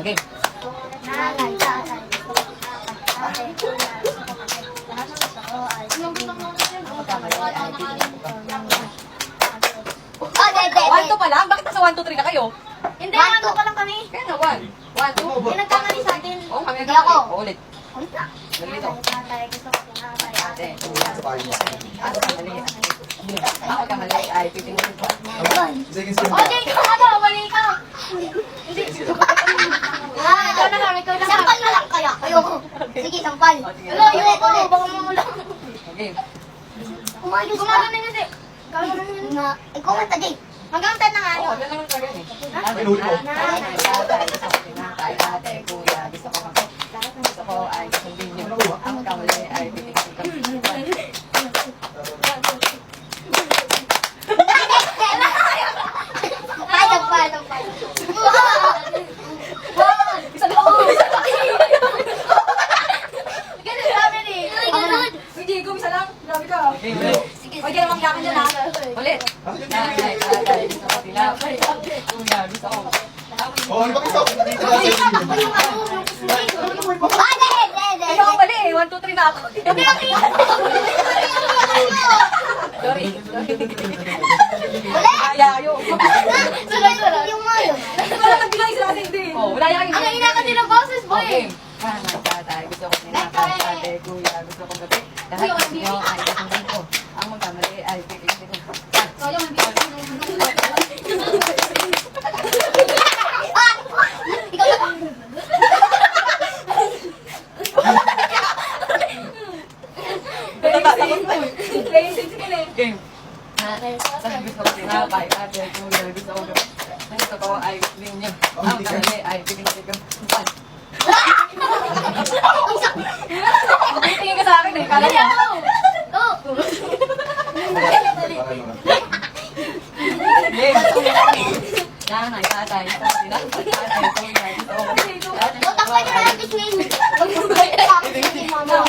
Okay. Nanay, tatay, ate, kuya, lahat ng gusto ko ay Magkamali ay pipiliin ko. Oh, dede. 1, 2 pa lang? Bakit nasa 1, 2, 3 na kayo? Hindi, ano pa lang kami. Kaya na 1, 1, 2. Yung nagkamali sa atin. Oo, kami Hindi ako. nagkamali. Ulit. Ulit na. Ganito. Nanay, tatay, gusto ko tinatay, ate, kuya. Ang magkamali ay pipiliin ko. Oh, di ka ano, mali ka. Hindi. Ikaw na lang, ikaw na lang. Sampal na lang kaya kayo. Sige, sampal. Hello, ulit, ulit. Baka mamula. Okay. Kumayos ka. Kumaga na yun, di. Ikaw nga, Jay. Hanggang 10 na nga Oo, yun. yan naman talaga eh. Nanay, tatay, gusto ko tinatay, ate, kuya, gusto ko mag- lahat ng gusto ko ay sundin niyo. Ang magkamali ay pipiliin ko. Ay, sampal, sampal. Isa lang ako. Ganun sabi ni. Ganun. Hindi, Diego, isa lang. Grabe ka. Okay, ulit. Huwag yan, magyakan dyan ha. Ulit. Nanay, tatay, gusto ko tinapay, ate, kuya, gusto ko. Oh, ano ba gusto? Ah, de. Ikaw ang mali eh. 1, 2, 3 na ako. Sorry. Kaya kayo. Sunod-sunod. Yung mga yun. Wala kang bilay sila atin din. Oh, wala yan. Ang hina kasi ng boses, boy. Okay. Nanay, tatay, gusto ko tinapay, ate, kuya, gusto ko gabi. Lahat ng inyo ay kasundin ko. Ang magkamali ay pipiliin ko. Ah! Ikaw na. Game. Sabi gusto ko tinapay, ate, kuya, gusto ko gabi. Ang gusto ko ay ninyo. Ang magkamali ay pipiliin ko. Tingin ka sa akin eh. Kala mo. Oh. Game. Nanay, tatay, tinapay, ate, kuya, gusto ko gabi. Utak pa niya lang between. Mama.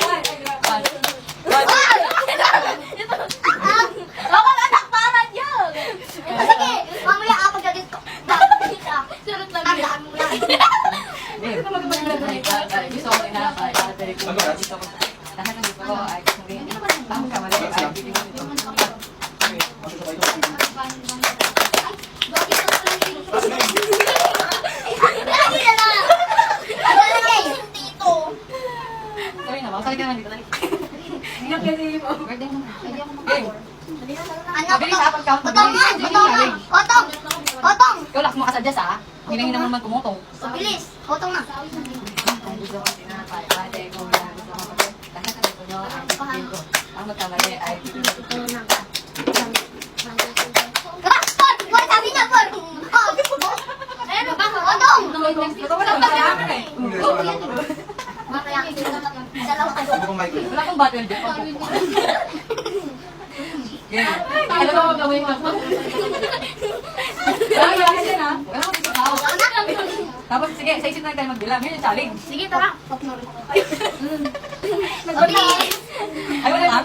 Bawal anak para yun. Sige, mamaya ako galit ko. Sunod lang. Ang dami mo lang. Nanay, tatay, gusto ko tinapay, ate, kuya, gusto ko lahat ng gusto ko ay kasundin. Ang kamali ay pipiliin ko. Lagi na lang. Lagi. Tito. Sorry na, makasali ka naman dito. Dali. Ingat kasi mo. Birthday mo. Game. Ano? Mabilis ha, pag-count. Otong nga. Mabilis. Otong nga. Otong. Otong. Ikaw laks mo kasadyas ha. Hinangin naman man tumutong. Bilis. Otong na. Ang gusto ko tinapay, ate, kuya, gusto ko mag- lahat ng gusto nyo ay pipiliin ko. Ang magkamali ay pipiliin ko. Wala sabi niya po. Ano ba? Otong. Gusto ko lang kasi amin eh. Mamaya. Dalawa ka doon. Wala kang battle dip. Game. Ano ba magawin mo? Wala ka kasi na. Wala ko dito tao. Tapos sige, sa isip na tayo magbilang. Yun yung challenge. Sige, tara. Ay, wala nga.